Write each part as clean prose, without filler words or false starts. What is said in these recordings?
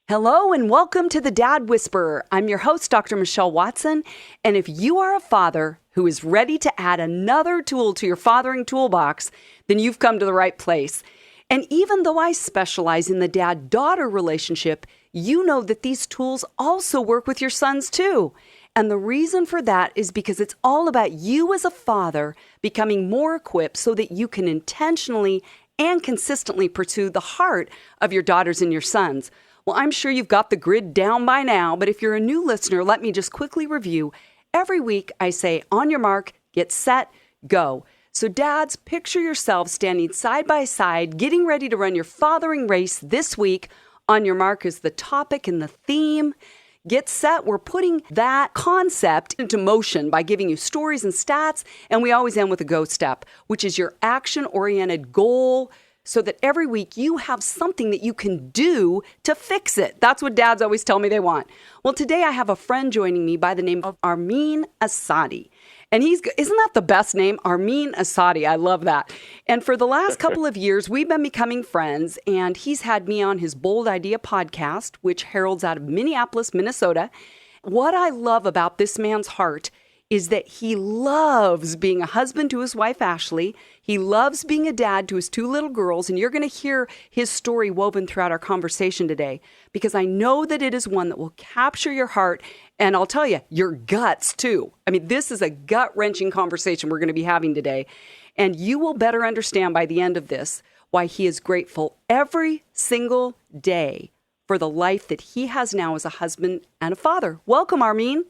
Hello and welcome to the Dad Whisperer. I'm your host, Dr. Michelle Watson. And if you are a father who is ready to add another tool to your fathering toolbox, then you've come to the right place. And even though I specialize in the dad-daughter relationship, you know that these tools also work with your sons too. And the reason for that is because it's all about you as a father becoming more equipped so that you can intentionally and consistently pursue the heart of your daughters and your sons. Well, I'm sure you've got the grid down by now, but if you're a new listener, let me just quickly review. Every week I say, on your mark, get set, go. So dads, picture yourselves standing side by side, getting ready to run your fathering race this week. On your mark is the topic and the theme. Get set, we're putting that concept into motion by giving you stories and stats, and we always end with a go step, which is your action-oriented goal, so that every week you have something that you can do to fix it. That's what dads always tell me they want. Well, today I have a friend joining me by the name of Armin Assadi. And isn't that the best name? Armin Assadi. I love that. And for the last couple of years, we've been becoming friends, and he's had me on his Bold Idea podcast, which heralds out of Minneapolis, Minnesota. What I love about this man's heart is that he loves being a husband to his wife, Ashley. He loves being a dad to his two little girls, and you're going to hear his story woven throughout our conversation today, because I know that it is one that will capture your heart, and I'll tell you, your guts too. I mean, this is a gut-wrenching conversation we're going to be having today, and you will better understand by the end of this why he is grateful every single day for the life that he has now as a husband and a father. Welcome, Armin.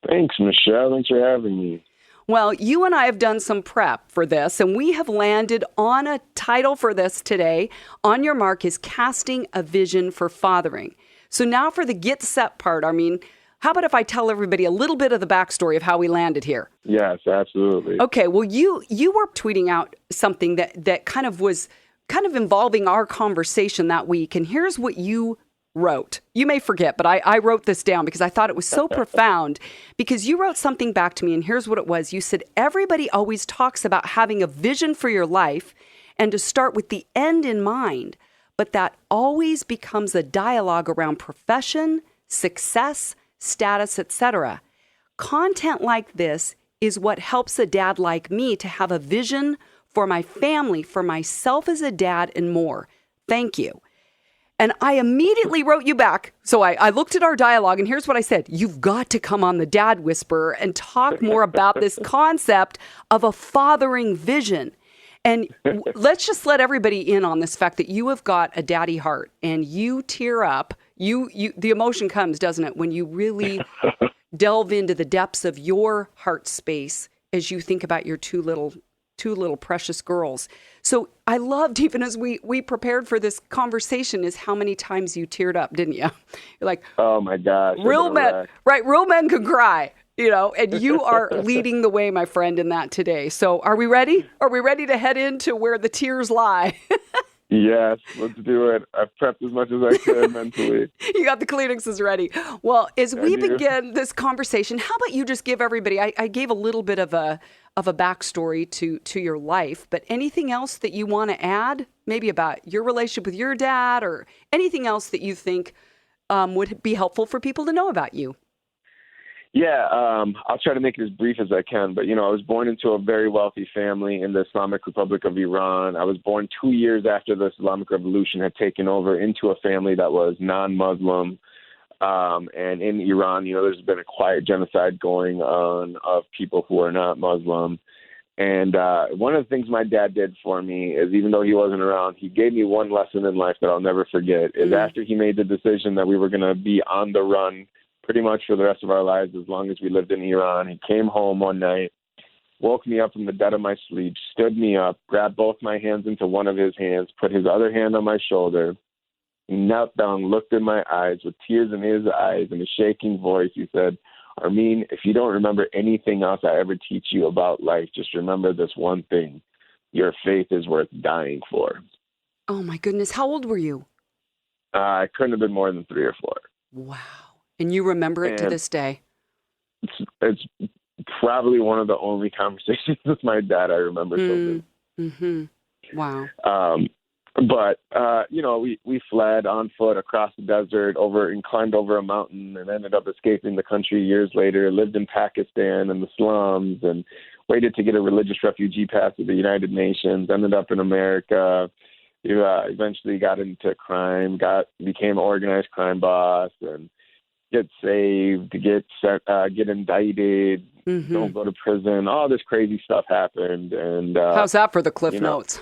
Thanks, Michelle. Thanks for having me. Well, you and I have done some prep for this, and we have landed on a title for this today. On your mark is Casting a Vision for Fathering. So now for the get set part, Armin, how about if I tell everybody a little bit of the backstory of how we landed here? Yes, absolutely. Okay, well, you were tweeting out something that kind of was involving our conversation that week, and here's what you wrote. You may forget, but I wrote this down because I thought it was so profound, because you wrote something back to me, and here's what it was. You said, everybody always talks about having a vision for your life and to start with the end in mind, but that always becomes a dialogue around profession, success, status, etc. Content like this is what helps a dad like me to have a vision for my family, for myself as a dad, and more. Thank you. And I immediately wrote you back. So I looked at our dialogue, and here's what I said. You've got to come on the Dad Whisperer and talk more about this concept of a fathering vision. And let's just let everybody in on this fact that you have got a daddy heart, and you tear up. The emotion comes, doesn't it, when you really delve into the depths of your heart space as you think about your two little precious girls. So I loved, even as we prepared for this conversation, is how many times you teared up, didn't you? You're like, oh my gosh. Real men, right? Real men can cry, and you are leading the way, my friend, in that today. So are we ready? Are we ready to head into where the tears lie? Yes, let's do it. I've prepped as much as I could mentally. You got the Kleenexes ready. Well, as we begin this conversation, how about you just give everybody, I gave a little bit of a backstory to your life, but anything else that you want to add, maybe about your relationship with your dad, or anything else that you think would be helpful for people to know about you? Yeah, I'll try to make it as brief as I can. But, I was born into a very wealthy family in the Islamic Republic of Iran. I was born 2 years after the Islamic Revolution had taken over into a family that was non-Muslim. And in Iran, there's been a quiet genocide going on of people who are not Muslim. And one of the things my dad did for me is, even though he wasn't around, he gave me one lesson in life that I'll never forget, is after he made the decision that we were going to be on the run pretty much for the rest of our lives as long as we lived in Iran, he came home one night, woke me up from the dead of my sleep, stood me up, grabbed both my hands into one of his hands, put his other hand on my shoulder. He knelt down, looked in my eyes with tears in his eyes and a shaking voice. He said, Armin, if you don't remember anything else I ever teach you about life, just remember this one thing. Your faith is worth dying for. Oh, my goodness. How old were you? I couldn't have been more than 3 or 4. Wow. And you remember it to this day? It's probably one of the only conversations with my dad I remember so good. Mm-hmm. Wow. But we fled on foot across the desert and climbed over a mountain and ended up escaping the country years later. Lived in Pakistan in the slums and waited to get a religious refugee pass to the United Nations. Ended up in America. Eventually got into crime. Became an organized crime boss and get saved. Get indicted. Mm-hmm. Don't go to prison. All this crazy stuff happened. And how's that for the Cliff Notes?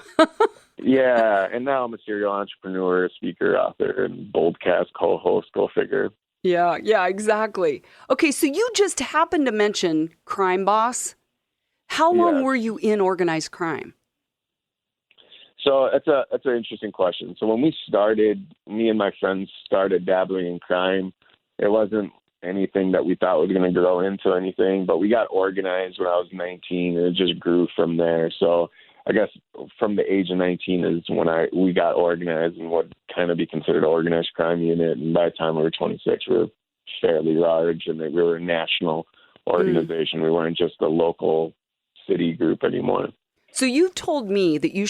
Yeah, and now I'm a serial entrepreneur, speaker, author, and Boldcast co-host. Go figure. Yeah, exactly. Okay, so you just happened to mention crime boss. How long were you in organized crime? So that's an interesting question. So when me and my friends started dabbling in crime, it wasn't anything that we thought was going to grow into anything, but we got organized when I was 19, and it just grew from there. So I guess from the age of 19 is when we got organized and what kind of be considered an organized crime unit. And by the time we were 26, we were fairly large, and we were a national organization. We weren't just a local city group anymore. So you've told me that you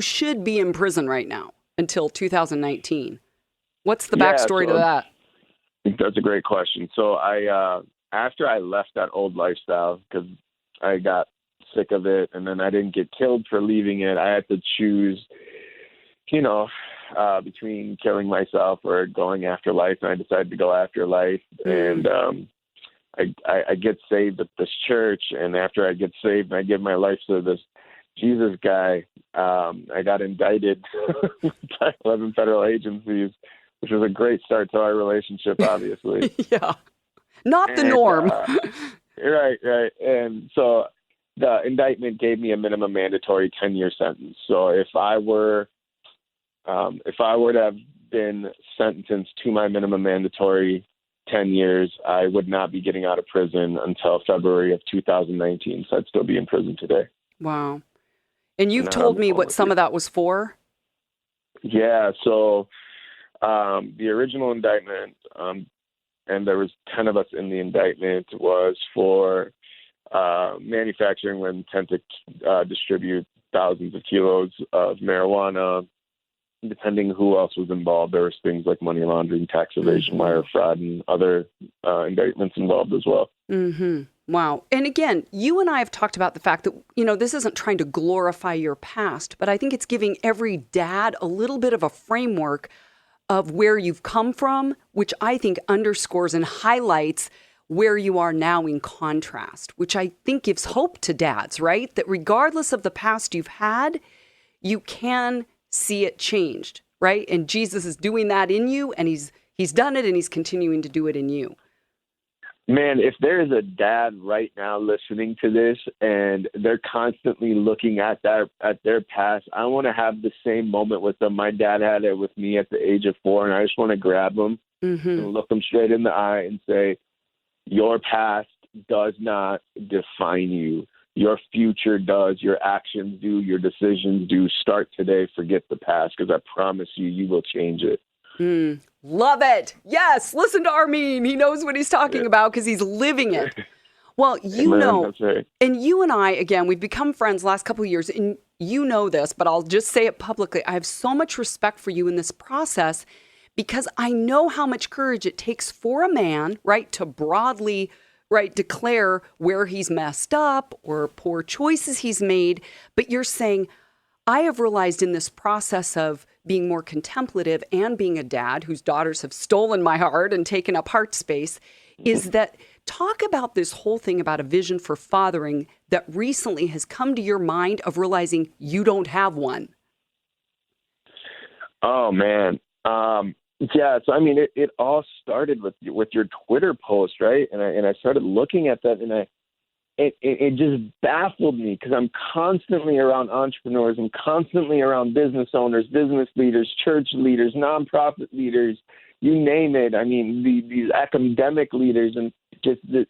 should be in prison right now until 2019. What's the backstory to that? That's a great question. So after I left that old lifestyle, because I got sick of it, and then I didn't get killed for leaving it. I had to choose, between killing myself or going after life, and I decided to go after life. And I get saved at this church, and after I get saved and I give my life to this Jesus guy, I got indicted by 11 federal agencies, which was a great start to our relationship, obviously. Yeah, not the norm. Right. And so the indictment gave me a minimum mandatory 10-year sentence. So if I were to have been sentenced to my minimum mandatory 10 years, I would not be getting out of prison until February of 2019. So I'd still be in prison today. Wow. And you've told me what some of that was for? Yeah. So the original indictment, and there was 10 of us in the indictment, was for manufacturing with intent to distribute thousands of kilos of marijuana. Depending who else was involved, there was things like money laundering, tax evasion, wire fraud, and other indictments involved as well. Mm-hmm. Wow. And again, you and I have talked about the fact that, this isn't trying to glorify your past, but I think it's giving every dad a little bit of a framework of where you've come from, which I think underscores and highlights where you are now in contrast, which I think gives hope to dads, right? That regardless of the past you've had, you can see it changed, right? And Jesus is doing that in you, and he's done it, and he's continuing to do it in you. Man, if there is a dad right now listening to this and they're constantly looking at their past, I want to have the same moment with them. My dad had it with me at the age of 4, and I just want to grab them and look them straight in the eye and say, your past does not define you. Your future does. Your actions do. Your decisions do. Start today. Forget the past, because I promise you will change it. Love it. Yes. Listen to Armin. He knows what he's talking about because he's living it. Well, That's right. And you and I, again, we've become friends the last couple of years, and you know this, but I'll just say it publicly. I have so much respect for you in this process because I know how much courage it takes for a man, right, to broadly, right, declare where he's messed up or poor choices he's made. But you're saying, I have realized in this process of being more contemplative and being a dad whose daughters have stolen my heart and taken up heart space, is that talk about this whole thing about a vision for fathering that recently has come to your mind of realizing you don't have one. Oh, man. Yeah. So, I mean, it all started with your Twitter post, right? And I started looking at that, and it just baffled me because I'm constantly around entrepreneurs and constantly around business owners, business leaders, church leaders, nonprofit leaders, you name it. I mean, these academic leaders, and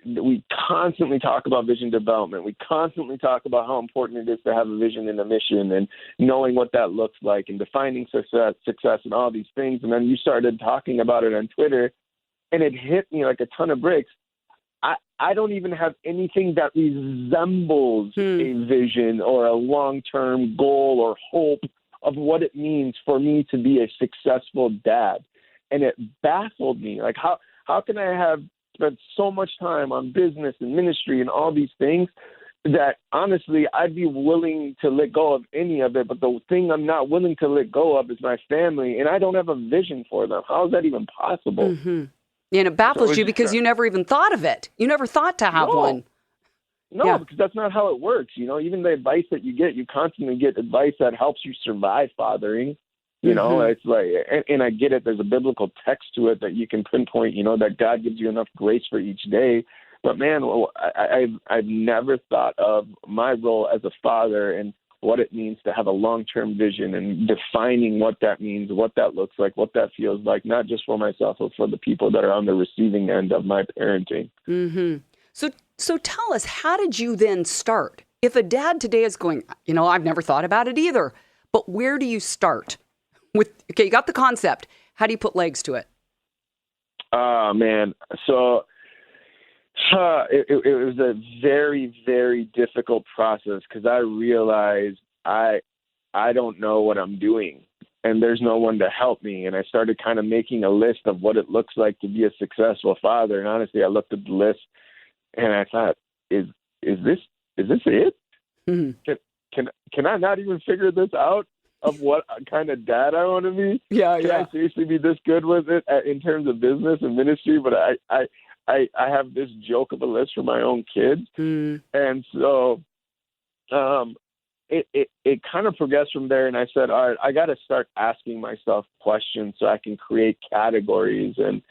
we constantly talk about vision development. We constantly talk about how important it is to have a vision and a mission and knowing what that looks like and defining success and all these things. And then you started talking about it on Twitter, and it hit me like a ton of bricks. I don't even have anything that resembles a vision or a long-term goal or hope of what it means for me to be a successful dad. And it baffled me. Like, how can I have spent so much time on business and ministry and all these things that honestly I'd be willing to let go of any of it, but the thing I'm not willing to let go of is my family, and I don't have a vision for them. How is that even possible? Mm-hmm. And it baffles you because you never even thought of it. You never thought to have one. No, because that's not how it works. You know, even the advice that you get, you constantly get advice that helps you survive fathering. You know, it's like, and I get it. There's a biblical text to it that you can pinpoint, you know, that God gives you enough grace for each day. But man, I've never thought of my role as a father and what it means to have a long-term vision and defining what that means, what that looks like, what that feels like, not just for myself, but for the people that are on the receiving end of my parenting. Mm-hmm. So tell us, how did you then start? If a dad today is going, you know, I've never thought about it either, but where do you start? Okay, you got the concept. How do you put legs to it? Man. So it was a very, very difficult process because I realized I don't know what I'm doing and there's no one to help me. And I started kind of making a list of what it looks like to be a successful father. And honestly, I looked at the list and I thought, is this it? Mm-hmm. Can I not even figure this out of what kind of dad I want to be? Can I seriously be this good with it in terms of business and ministry? But I have this joke of a list for my own kids. And so it kind of progressed from there. And I said, all right, I got to start asking myself questions so I can create categories. And,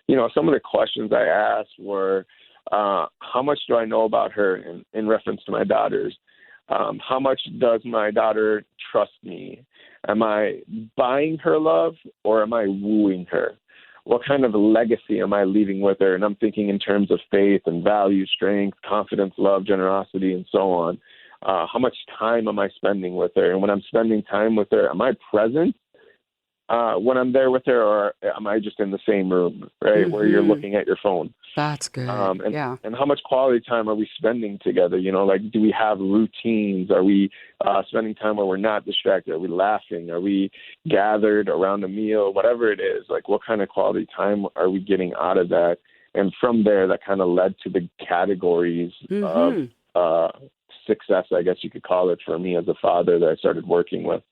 you know, some of the questions I asked were, how much do I know about her in reference to my daughters? How much does my daughter trust me? Am I buying her love or am I wooing her? What kind of a legacy am I leaving with her? And I'm thinking in terms of faith and value, strength, confidence, love, generosity, and so on. How much time am I spending with her? And when I'm spending time with her, am I present when I'm there with her, or am I just in the same room, right, where you're looking at your phone? That's good. And how much quality time are we spending together? You know, like, do we have routines? Are we spending time where we're not distracted? Are we laughing? Are we gathered around a meal? Whatever it is, like, what kind of quality time are we getting out of that? And from there, that kind of led to the categories of success, I guess you could call it, for me as a father that I started working with.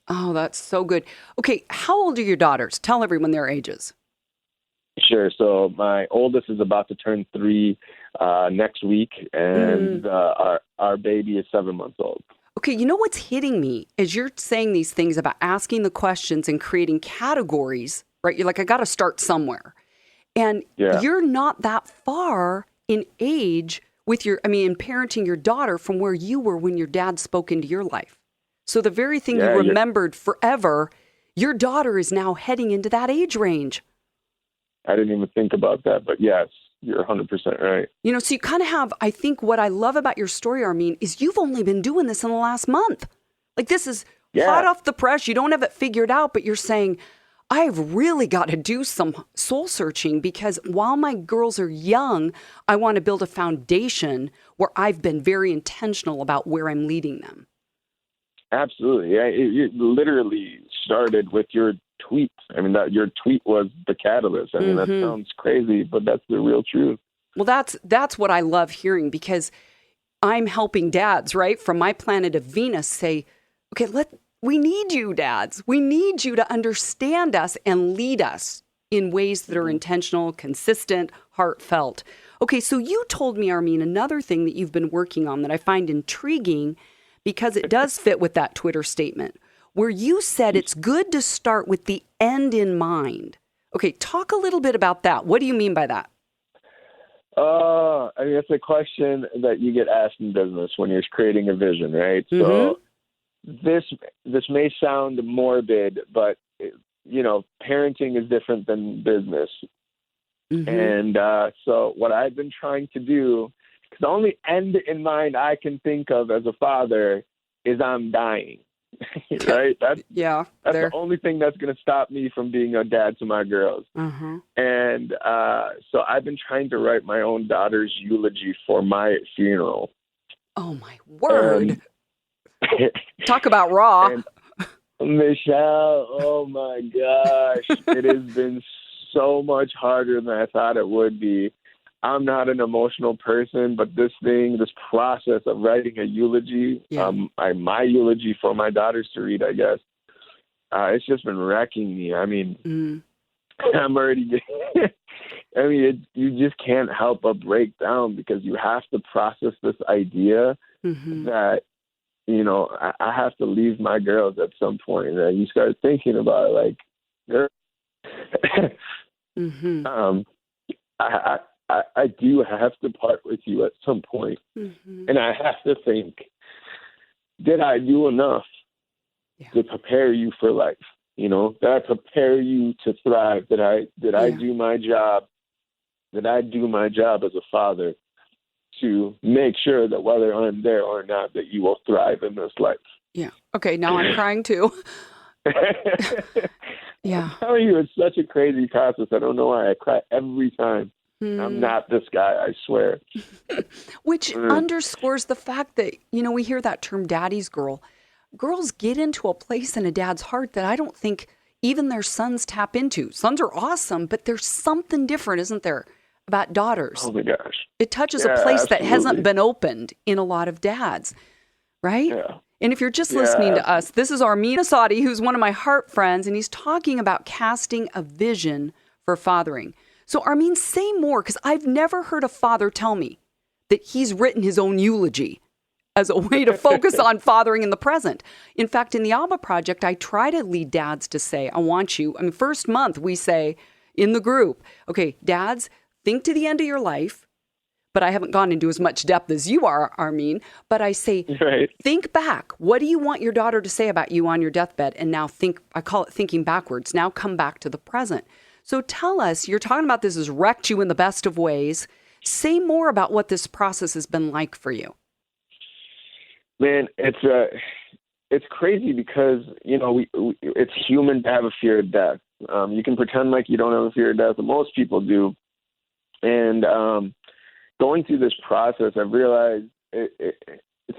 Oh, that's so good. Okay, how old are your daughters? Tell everyone their ages. Sure. So my oldest is about to turn 3 next week, and our baby is 7 months old. Okay, you know what's hitting me as you're saying these things about asking the questions and creating categories, right? You're like, I got to start somewhere. And you're not that far in age with in parenting your daughter from where you were when your dad spoke into your life. So the very thing you remembered forever, your daughter is now heading into that age range. I didn't even think about that, but yes, you're 100% right. You know, so you kind of have, I think what I love about your story, Armin, is you've only been doing this in the last month. Like, this is hot off the press. You don't have it figured out, but you're saying, I've really got to do some soul searching because while my girls are young, I want to build a foundation where I've been very intentional about where I'm leading them. Absolutely. Yeah, it literally started with your tweet. I mean, your tweet was the catalyst. I mean, that sounds crazy, but that's the real truth. Well, that's what I love hearing because I'm helping dads, right, from my planet of Venus say, okay, we need you, dads. We need you to understand us and lead us in ways that are intentional, consistent, heartfelt. Okay, so you told me, Armin, another thing that you've been working on that I find intriguing because it does fit with that Twitter statement where you said it's good to start with the end in mind. Okay, talk a little bit about that. What do you mean by that? I mean, it's a question that you get asked in business when you're creating a vision, right? So this may sound morbid, but, you know, parenting is different than business. And so what I've been trying to do, because the only end in mind I can think of as a father is I'm dying, right? That's the only thing that's going to stop me from being a dad to my girls. And so I've been trying to write my own daughter's eulogy for my funeral. Oh, my word. Talk about raw. Michelle, oh my gosh. It has been so much harder than I thought it would be. I'm not an emotional person, but this process of writing a eulogy, Yeah. my eulogy for my daughters to read, I guess, it's just been wrecking me. I mean, Mm. I'm already, you just can't help but break down because you have to process this idea Mm-hmm. that, I have to leave my girls at some point. And you start thinking about it, like, Mm-hmm. I do have to part with you at some point. Mm-hmm. And I have to think, did I do enough to prepare you for life? Did I prepare you to thrive? Did I do my job? Did I do my job as a father to make sure that whether I'm there or not, that you will thrive in this life? Yeah. Okay, now I'm crying too. Yeah. I'm telling you, it's such a crazy process. I don't know why I cry every time. I'm not this guy, I swear. Which underscores the fact that, we hear that term daddy's girl. Girls get into a place in a dad's heart that I don't think even their sons tap into. Sons are awesome, but there's something different, isn't there, about daughters? Oh my gosh. It touches a place that absolutely. hasn't been opened in a lot of dads, right? Yeah. And if you're just listening to us, this is Armin Assadi, who's one of my heart friends, and he's talking about casting a vision for fathering. So Armin, say more, because I've never heard a father tell me that he's written his own eulogy as a way to focus on fathering in the present. In fact, in the Alba Project, I try to lead dads to say, I want you. First month we say in the group, okay, dads, think to the end of your life. But I haven't gone into as much depth as you are, Armin. But I say, think back. What do you want your daughter to say about you on your deathbed? And now I call it thinking backwards. Now come back to the present. So tell us, you're talking about this has wrecked you in the best of ways. Say more about what this process has been like for you. Man, it's crazy because, it's human to have a fear of death. You can pretend like you don't have a fear of death, but most people do. And going through this process, I've realized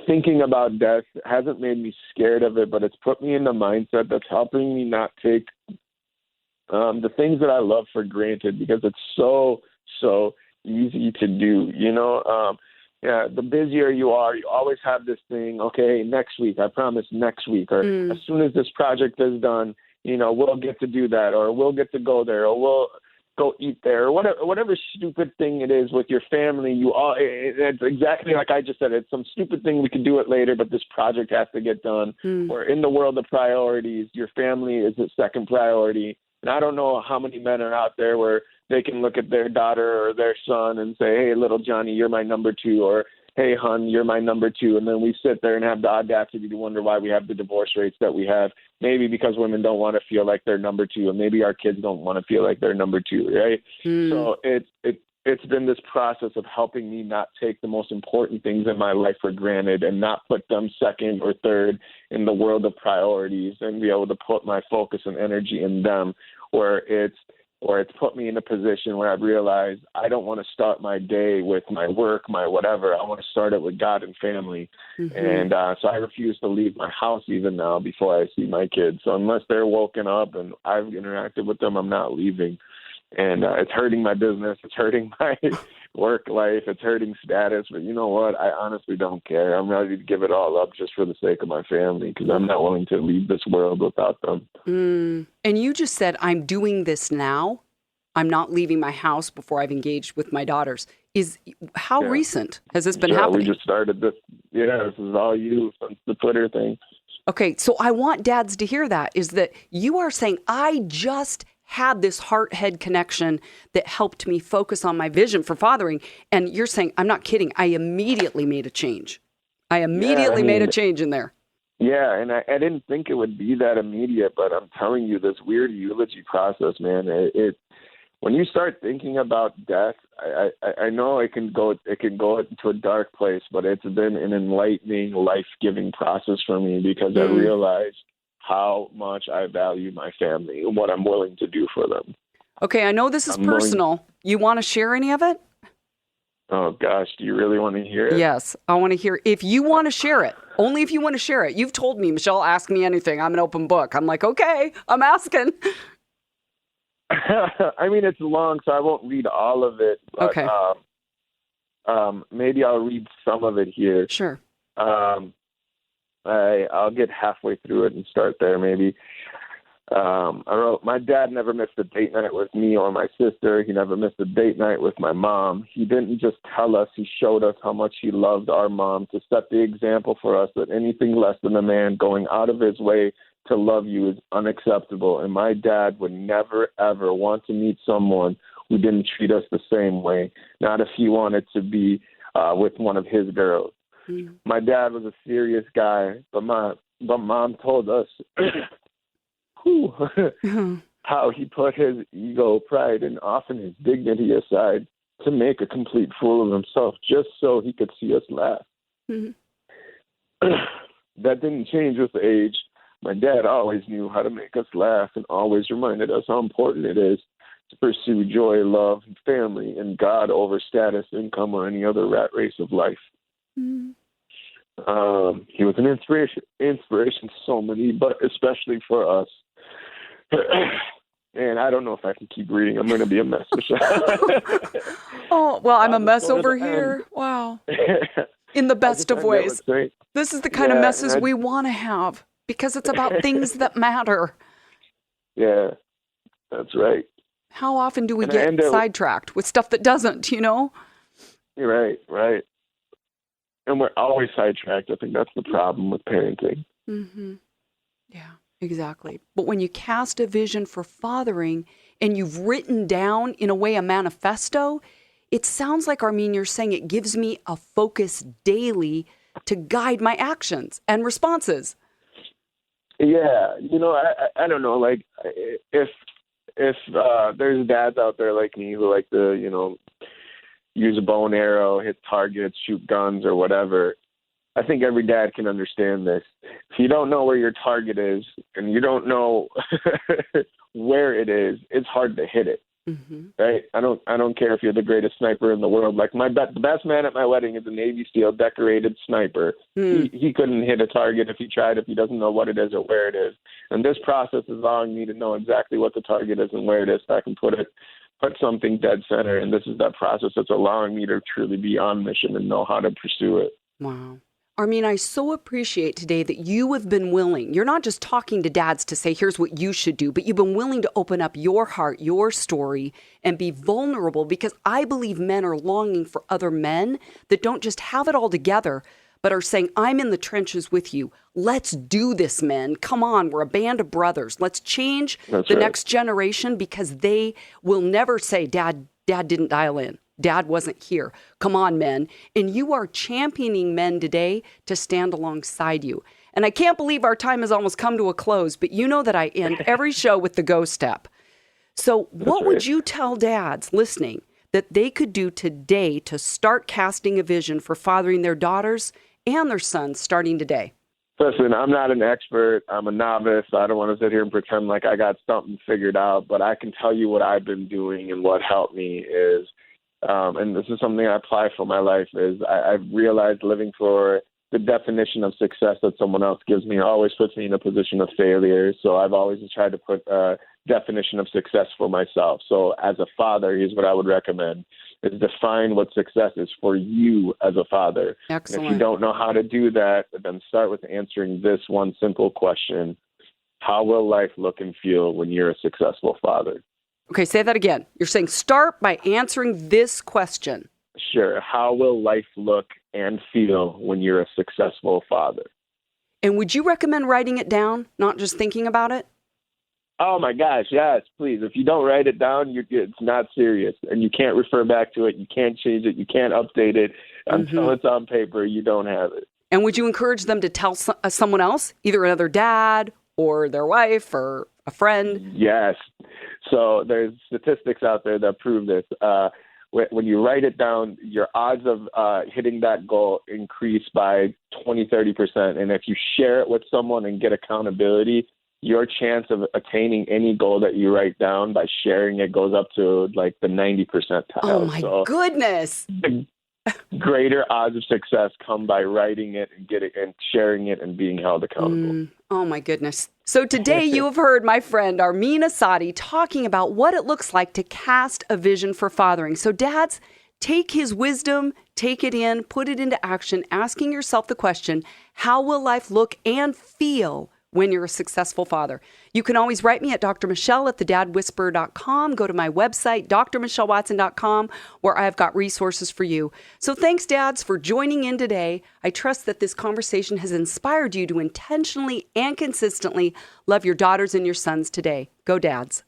thinking about death hasn't made me scared of it, but it's put me in the mindset that's helping me not take the things that I love for granted, because it's so easy to do. The busier you are, you always have this thing, okay, next week, I promise next week, or as soon as this project is done, we'll get to do that, or we'll get to go there, or we'll go eat there, or whatever stupid thing it is with your family. It's exactly like I just said. It's some stupid thing, we can do it later, but this project has to get done. Or in the world of priorities, your family is the second priority. And I don't know how many men are out there where they can look at their daughter or their son and say, hey, little Johnny, you're my number two, or hey, hon, you're my number two. And then we sit there and have the audacity to wonder why we have the divorce rates that we have. Maybe because women don't want to feel like they're number two, and maybe our kids don't want to feel like they're number two, right? So it's been this process of helping me not take the most important things in my life for granted and not put them second or third in the world of priorities, and be able to put my focus and energy in them, or it's put me in a position where I've realized I don't want to start my day with my work, my whatever. I want to start it with God and family. And so I refuse to leave my house even now before I see my kids. So unless they're woken up and I've interacted with them, I'm not leaving. And it's hurting my business. It's hurting my work life. It's hurting status. But you know what? I honestly don't care. I'm ready to give it all up just for the sake of my family, because I'm not willing to leave this world without them. And you just said, I'm doing this now. I'm not leaving my house before I've engaged with my daughters. How recent has this been happening? We just started this. Yeah, this is all you since the Twitter thing. Okay, so I want dads to hear that, is that you are saying, I just had this heart-head connection that helped me focus on my vision for fathering. And you're saying, I'm not kidding. I immediately made a change. Made a change in there. Yeah, and I didn't think it would be that immediate, but I'm telling you, this weird eulogy process, man, when you start thinking about death, I know it can go into a dark place, but it's been an enlightening, life-giving process for me, because I realized how much I value my family and what I'm willing to do for them. Okay, I know this is personal. You want to share any of it? Oh, gosh. Do you really want to hear it? Yes, I want to hear. If you want to share it, only if you want to share it. You've told me, Michelle, ask me anything. I'm an open book. I'm like, okay, I'm asking. I mean, it's long, so I won't read all of it. But, Okay. Maybe I'll read some of it here. Sure. I'll get halfway through it and start there, maybe. I wrote, my dad never missed a date night with me or my sister. He never missed a date night with my mom. He didn't just tell us, he showed us how much he loved our mom to set the example for us that anything less than a man going out of his way to love you is unacceptable. And my dad would never, ever want to meet someone who didn't treat us the same way, not if he wanted to be with one of his girls. Mm. My dad was a serious guy, but mom told us how he put his ego, pride, and often his dignity aside to make a complete fool of himself just so he could see us laugh. Mm-hmm. That didn't change with age. My dad always knew how to make us laugh and always reminded us how important it is to pursue joy, love, and family, and God over status, income, or any other rat race of life. Mm-hmm. He was an inspiration to so many, but especially for us. And I don't know if I can keep reading. I'm going to be a mess, Michelle. Oh, well, I'm a mess over here. Wow. In the best of ways. This is the kind of messes we want to have because it's about things that matter. Yeah, that's right. How often do we get sidetracked with stuff that doesn't, you know? You're right. And we're always sidetracked. I think that's the problem with parenting. Mm-hmm. Yeah, exactly. But when you cast a vision for fathering and you've written down, in a way, a manifesto, it sounds like, Armin, you're saying it gives me a focus daily to guide my actions and responses. Yeah, I don't know, like, if there's dads out there like me who like to, use a bow and arrow, hit targets, shoot guns or whatever, I think every dad can understand this. If you don't know where your target is and you don't know where it is, it's hard to hit it. Mm-hmm. Right? I don't care if you're the greatest sniper in the world. Like the best man at my wedding is a Navy SEAL decorated sniper. He couldn't hit a target if he tried, if he doesn't know what it is or where it is. And this process is allowing me to know exactly what the target is and where it is, so I can put something dead center. And this is that process that's allowing me to truly be on mission and know how to pursue it. Wow. Armin, I so appreciate today that you have been willing. You're not just talking to dads to say, here's what you should do, but you've been willing to open up your heart, your story, and be vulnerable, because I believe men are longing for other men that don't just have it all together, but are saying, I'm in the trenches with you. Let's do this, men. Come on, we're a band of brothers. Let's change the next generation, because they will never say, Dad didn't dial in. Dad wasn't here. Come on, men. And you are championing men today to stand alongside you. And I can't believe our time has almost come to a close, but you know that I end every show with the go step. So what would you tell dads listening that they could do today to start casting a vision for fathering their daughters and their sons starting today? Listen, I'm not an expert. I'm a novice. I don't want to sit here and pretend like I got something figured out, but I can tell you what I've been doing, and what helped me is, and this is something I apply for my life, is I've realized living for the definition of success that someone else gives me always puts me in a position of failure. So I've always tried to put a definition of success for myself. So as a father, here's what I would recommend, is define what success is for you as a father. Excellent. If you don't know how to do that, then start with answering this one simple question: how will life look and feel when you're a successful father? Okay, say that again. You're saying start by answering this question. Sure. How will life look and feel when you're a successful father? And would you recommend writing it down, not just thinking about it? Oh, my gosh, yes, please. If you don't write it down, it's not serious. And you can't refer back to it. You can't change it. You can't update it. Until it's on paper, you don't have it. And would you encourage them to tell someone else, either another dad or their wife or a friend? Yes. So there's statistics out there that prove this. When you write it down, your odds of hitting that goal increase by 20-30%. And if you share it with someone and get accountability, your chance of attaining any goal that you write down by sharing it goes up to like the 90 percentile. Oh, my goodness. greater odds of success come by writing it and getting and sharing it and being held accountable. Oh my goodness. So today you have heard my friend Armin Assadi talking about what it looks like to cast a vision for fathering. So dads, take his wisdom, take it in, put it into action, asking yourself the question, how will life look and feel when you're a successful father? You can always write me at Dr. Michelle at thedadwhisperer.com. Go to my website, drmichellewatson.com, where I've got resources for you. So thanks, dads, for joining in today. I trust that this conversation has inspired you to intentionally and consistently love your daughters and your sons today. Go, dads.